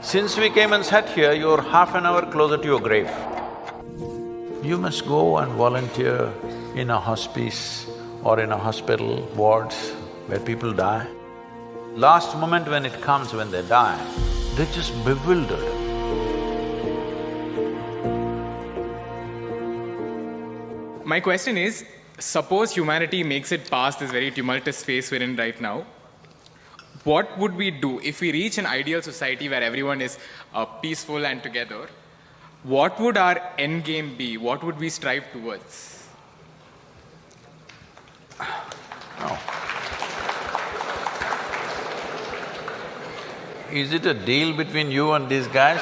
Since we came and sat here, you're half an hour closer to your grave. You must go and volunteer in a hospice or in a hospital wards where people die. Last moment when it comes, when they die, they're just bewildered. My question is, suppose humanity makes it past this very tumultuous phase we're in right now, what would we do if we reach an ideal society where everyone is peaceful and together? What would our end game be? What would we strive towards? No. Is it a deal between you and these guys?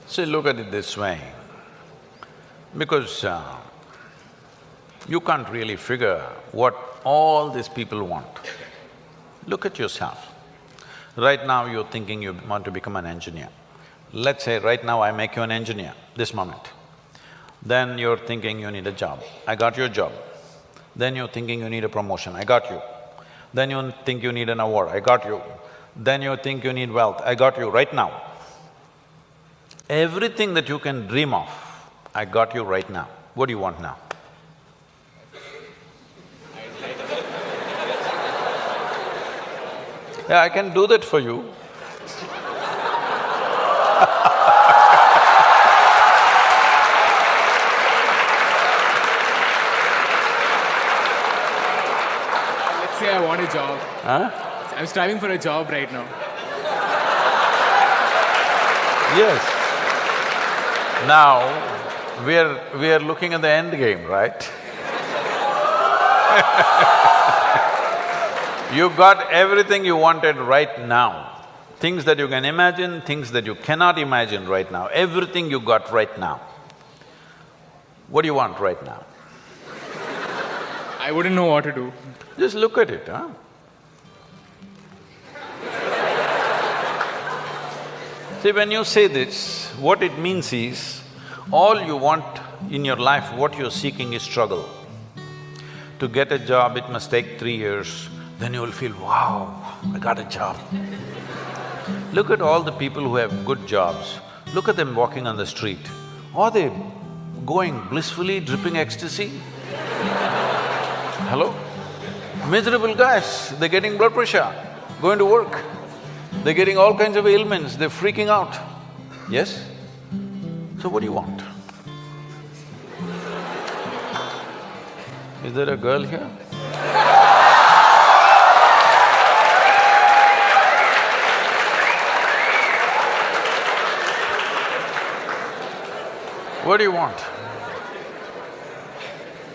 See, look at it this way, because you can't really figure what all these people want. Look at yourself. Right now you're thinking you want to become an engineer. Let's say right now I make you an engineer, this moment. Then you're thinking you need a job, I got your job. Then you're thinking you need a promotion, I got you. Then you think you need an award, I got you. Then you think you need wealth, I got you right now. Everything that you can dream of, I got you right now. What do you want now? Yeah, I can do that for you. Let's say I want a job. Huh? I'm striving for a job right now. Yes. Now, we are looking at the end game, right? You got everything you wanted right now. Things that you can imagine, things that you cannot imagine right now, everything you got right now. What do you want right now? I wouldn't know what to do. Just look at it, huh? See, when you say this, what it means is, all you want in your life, what you're seeking is struggle. To get a job, it must take 3 years, then you will feel, wow, I got a job. Look at all the people who have good jobs, look at them walking on the street. Are they going blissfully, dripping ecstasy? Hello? Miserable guys, they're getting blood pressure, going to work. They're getting all kinds of ailments, they're freaking out. Yes? So what do you want? Is there a girl here? What do you want?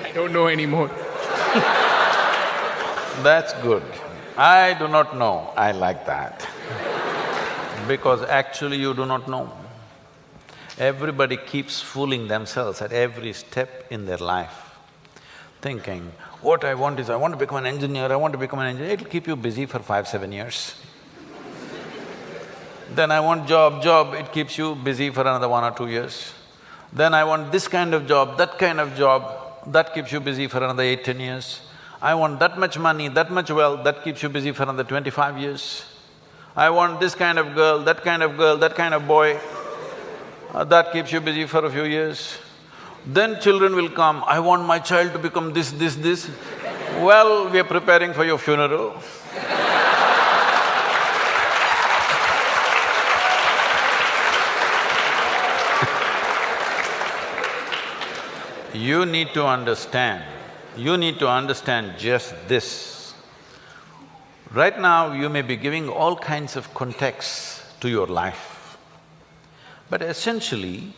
I don't know anymore. That's good. I do not know, I like that. Because actually you do not know. Everybody keeps fooling themselves at every step in their life, thinking, what I want is, I want to become an engineer, I want to become an engineer. It'll keep you busy for 5-7 years. Then I want job, it keeps you busy for another 1 or 2 years. Then I want this kind of job, that keeps you busy for another 8-10 years. I want that much money, that much wealth, that keeps you busy for another 25 years. I want this kind of girl, that kind of boy, that keeps you busy for a few years. Then children will come, I want my child to become this. Well, we are preparing for your funeral. You need to understand just this. Right now, you may be giving all kinds of contexts to your life. But essentially,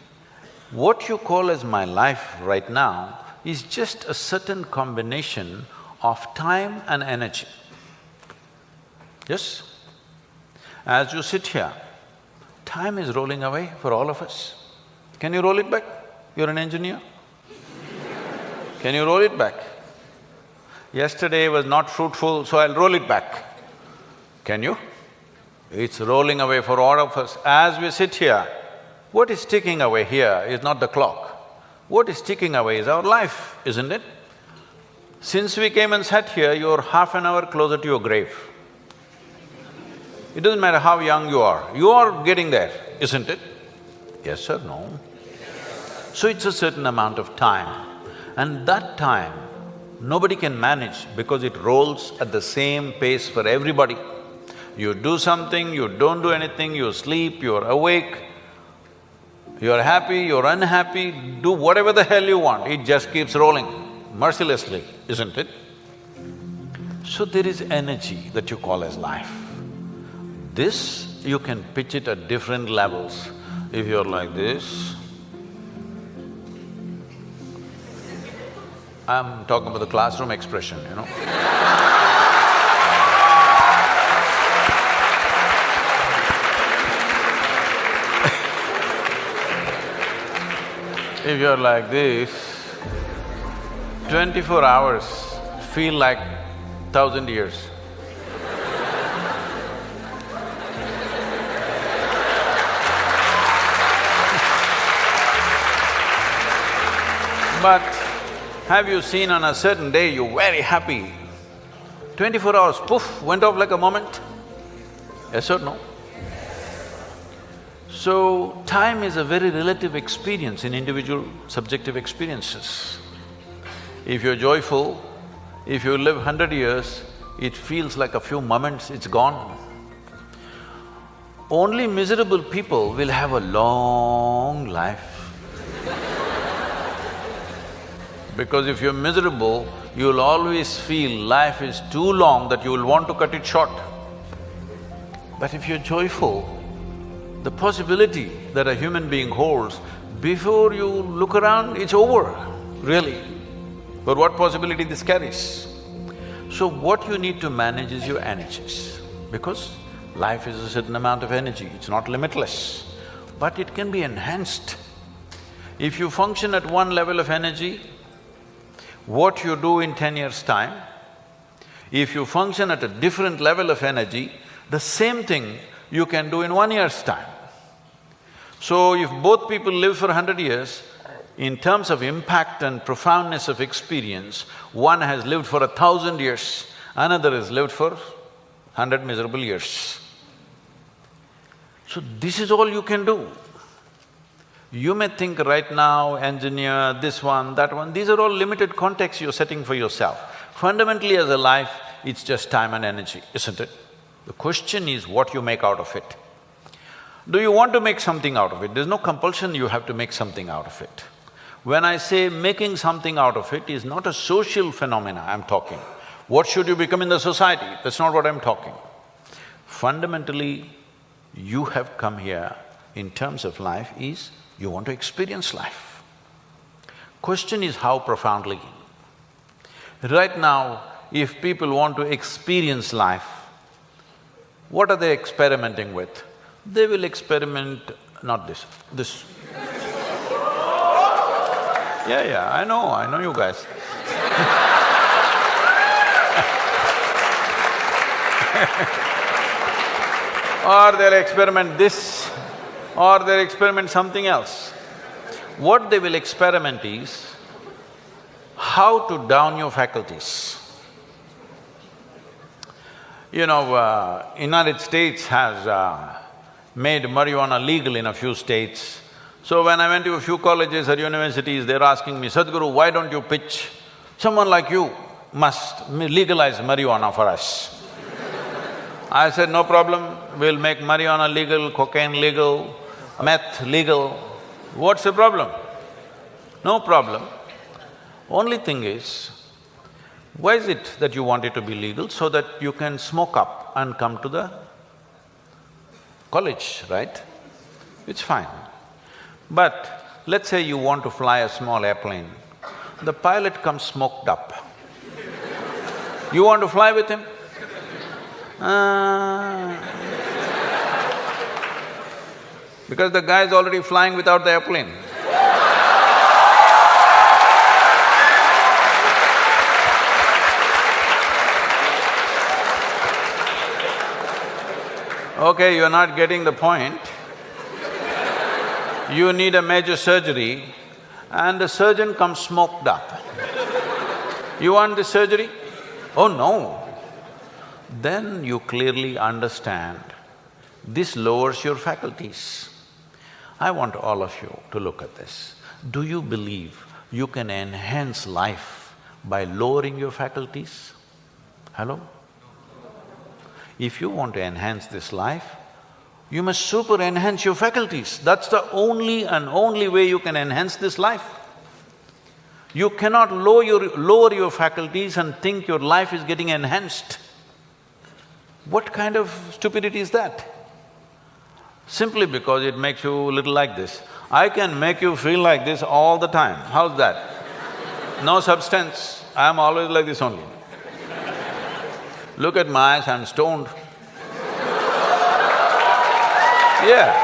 what you call as my life right now is just a certain combination of time and energy. Yes? As you sit here, time is rolling away for all of us. Can you roll it back? You're an engineer. Can you roll it back? Yesterday was not fruitful, so I'll roll it back. Can you? It's rolling away for all of us. As we sit here, what is ticking away here is not the clock. What is ticking away is our life, isn't it? Since we came and sat here, you're half an hour closer to your grave. It doesn't matter how young you are getting there, isn't it? Yes or no? So it's a certain amount of time, and that time nobody can manage because it rolls at the same pace for everybody. You do something, you don't do anything, you sleep, you're awake, you're happy, you're unhappy, do whatever the hell you want, it just keeps rolling mercilessly, isn't it? So there is energy that you call as life. This, you can pitch it at different levels. If you're like this, I'm talking about the classroom expression, you know. If you're like this, 24 hours feel like 1,000 years. But have you seen on a certain day you're very happy, 24 hours, poof, went off like a moment? Yes or no? So, time is a very relative experience in individual subjective experiences. If you're joyful, if you live 100 years, it feels like a few moments, it's gone. Only miserable people will have a long life. Because if you're miserable, you'll always feel life is too long that you will want to cut it short. But if you're joyful, the possibility that a human being holds, before you look around, it's over, really. But what possibility this carries? So what you need to manage is your energies, because life is a certain amount of energy, it's not limitless, but it can be enhanced. If you function at one level of energy, what you do in 10 years' time, if you function at a different level of energy, the same thing you can do in 1 year's time. So if both people live for 100 years, in terms of impact and profoundness of experience, one has lived for 1,000 years, another has lived for 100 miserable years. So this is all you can do. You may think right now, engineer, this one, that one, these are all limited contexts you're setting for yourself. Fundamentally as a life, it's just time and energy, isn't it? The question is what you make out of it. Do you want to make something out of it? There's no compulsion you have to make something out of it. When I say making something out of it is not a social phenomena I'm talking. What should you become in the society? That's not what I'm talking. Fundamentally, you have come here in terms of life is you want to experience life. Question is how profoundly. Right now, if people want to experience life, what are they experimenting with? They will experiment… not this, this. Yeah, I know you guys. Or they'll experiment this, or they'll experiment something else. What they will experiment is how to down your faculties. You know, United States has made marijuana legal in a few states. So when I went to a few colleges or universities, they're asking me, Sadhguru, why don't you pitch? Someone like you must legalize marijuana for us. I said, no problem, we'll make marijuana legal, cocaine legal, meth legal. What's the problem? No problem. Only thing is, why is it that you want it to be legal? So that you can smoke up and come to the college, right? It's fine. But let's say you want to fly a small airplane, the pilot comes smoked up. You want to fly with him? Because the guy is already flying without the airplane. Okay, you're not getting the point. You need a major surgery and the surgeon comes smoked up. You want this surgery? Oh no. Then you clearly understand this lowers your faculties. I want all of you to look at this. Do you believe you can enhance life by lowering your faculties? Hello? If you want to enhance this life, you must super enhance your faculties. That's the only way you can enhance this life. You cannot lower your faculties and think your life is getting enhanced. What kind of stupidity is that? Simply because it makes you a little like this. I can make you feel like this all the time. How's that? No substance, I'm always like this only. Look at my eyes, I'm stoned. Yeah.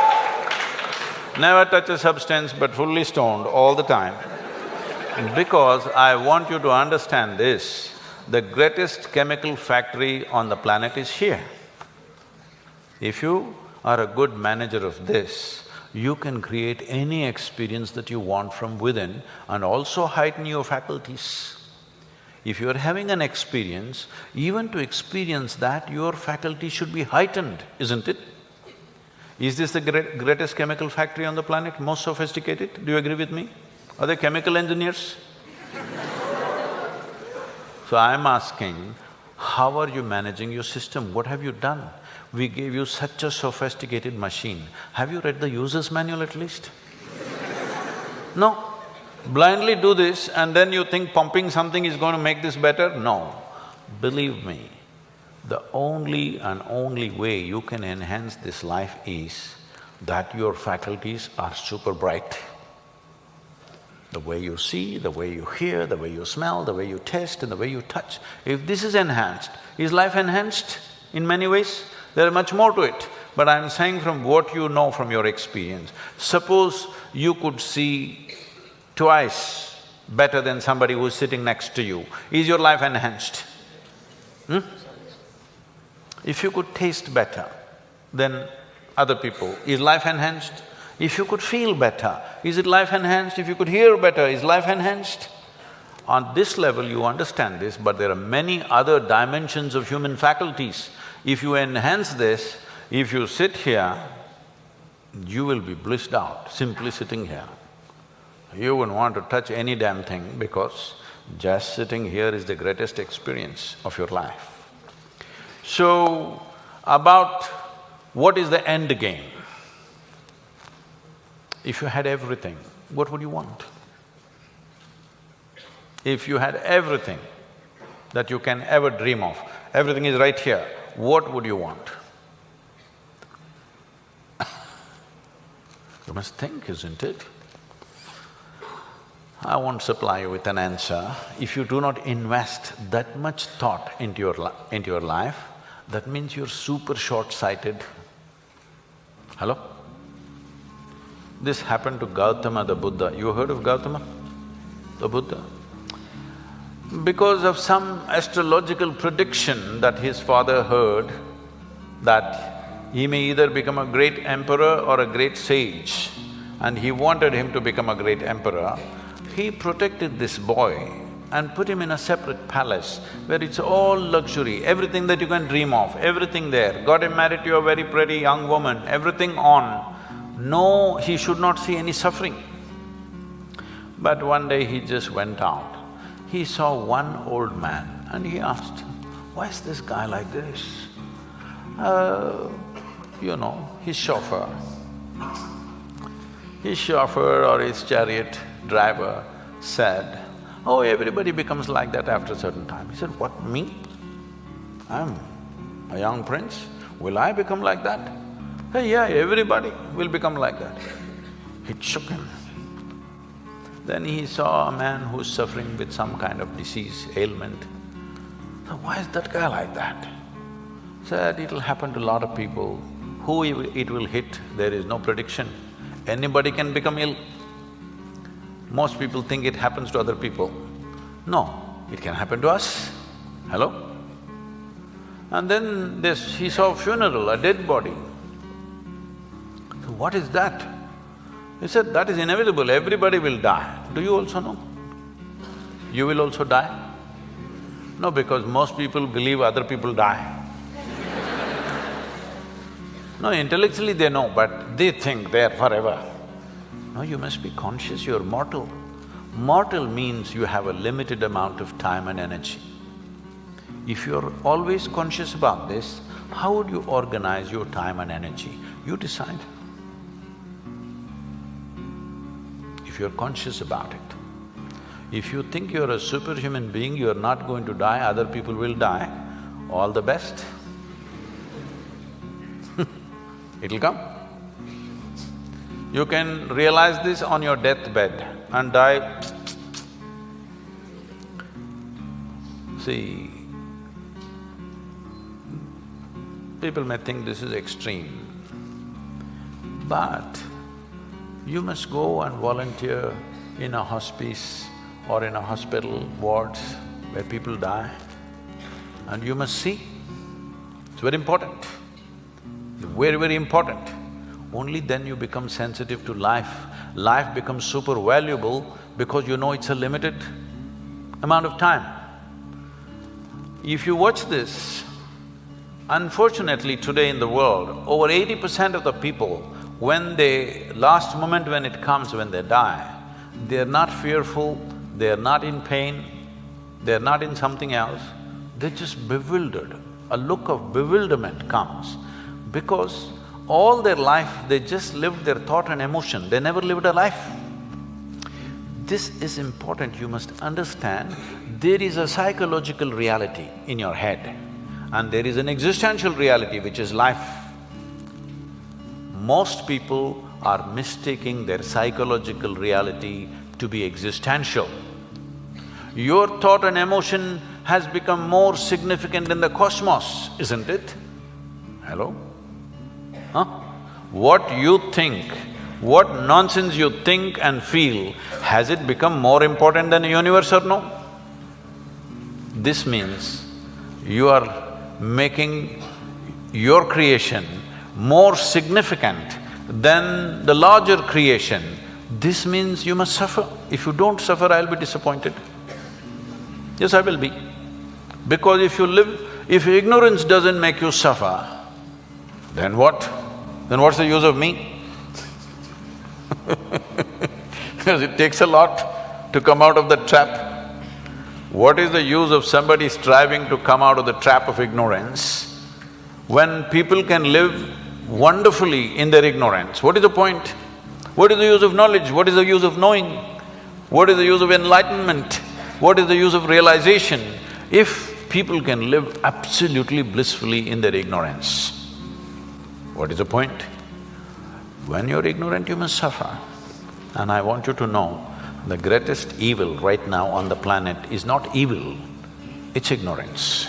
Never touch a substance but fully stoned all the time. Because I want you to understand this, the greatest chemical factory on the planet is here. If you are a good manager of this, you can create any experience that you want from within and also heighten your faculties. If you are having an experience, even to experience that, your faculty should be heightened, isn't it? Is this the greatest chemical factory on the planet, most sophisticated? Do you agree with me? Are they chemical engineers? So I'm asking, how are you managing your system? What have you done? We gave you such a sophisticated machine. Have you read the user's manual at least? No. Blindly do this and then you think pumping something is going to make this better? No. Believe me, the only way you can enhance this life is that your faculties are super bright. The way you see, the way you hear, the way you smell, the way you taste and the way you touch. If this is enhanced, is life enhanced in many ways? There is much more to it, but I'm saying from what you know from your experience. Suppose you could see twice better than somebody who's sitting next to you, is your life enhanced? If you could taste better than other people, is life enhanced? If you could feel better, is it life enhanced? If you could hear better, is life enhanced? On this level you understand this, but there are many other dimensions of human faculties. If you enhance this, if you sit here, you will be blissed out simply sitting here. You wouldn't want to touch any damn thing because just sitting here is the greatest experience of your life. So, about what is the end game? If you had everything, what would you want? If you had everything that you can ever dream of, everything is right here, what would you want? You must think, isn't it? I won't supply you with an answer. If you do not invest that much thought into your life, that means you're super short-sighted. Hello? This happened to Gautama the Buddha. You heard of Gautama the Buddha? Because of some astrological prediction that his father heard, that he may either become a great emperor or a great sage, and he wanted him to become a great emperor, he protected this boy and put him in a separate palace where it's all luxury, everything that you can dream of, everything there. Got him married to a very pretty young woman, everything on. No, he should not see any suffering. But one day he just went out. He saw one old man and he asked, why is this guy like this? His chauffeur. His chauffeur or his chariot driver said, oh, everybody becomes like that after a certain time. He said, what, me? I'm a young prince, will I become like that? Hey, yeah, everybody will become like that. It shook him. Then he saw a man who's suffering with some kind of disease, ailment. So why is that guy like that? Said, it'll happen to a lot of people. Who it will hit, there is no prediction. Anybody can become ill. Most people think it happens to other people. No, it can happen to us. Hello? And then he saw a funeral, a dead body. So what is that? He said, that is inevitable, everybody will die. Do you also know? You will also die? No, because most people believe other people die. No, intellectually they know, but they think they're forever. No, you must be conscious, you're mortal. Mortal means you have a limited amount of time and energy. If you're always conscious about this, how would you organize your time and energy? You decide. If you're conscious about it. If you think you're a superhuman being, you're not going to die, other people will die, all the best. It'll come. You can realize this on your deathbed and die. See, people may think this is extreme, but you must go and volunteer in a hospice or in a hospital wards where people die, and you must see. It's very important, very, very important. Only then you become sensitive to life. Life becomes super valuable because you know it's a limited amount of time. If you watch this, unfortunately today in the world, over 80% of the people, when last moment when it comes, when they die, they're not fearful, they're not in pain, they're not in something else, they're just bewildered. A look of bewilderment comes because all their life they just lived their thought and emotion, they never lived a life. This is important, you must understand, there is a psychological reality in your head and there is an existential reality which is life. Most people are mistaking their psychological reality to be existential. Your thought and emotion has become more significant in the cosmos, isn't it? Hello? Huh? What you think, what nonsense you think and feel, has it become more important than the universe or no? This means you are making your creation more significant than the larger creation. This means you must suffer. If you don't suffer, I'll be disappointed. Yes, I will be. Because if ignorance doesn't make you suffer, then what? Then what's the use of me? Because it takes a lot to come out of the trap. What is the use of somebody striving to come out of the trap of ignorance when people can live wonderfully in their ignorance? What is the point? What is the use of knowledge? What is the use of knowing? What is the use of enlightenment? What is the use of realization if people can live absolutely blissfully in their ignorance? What is the point? When you're ignorant, you must suffer. And I want you to know, the greatest evil right now on the planet is not evil, it's ignorance.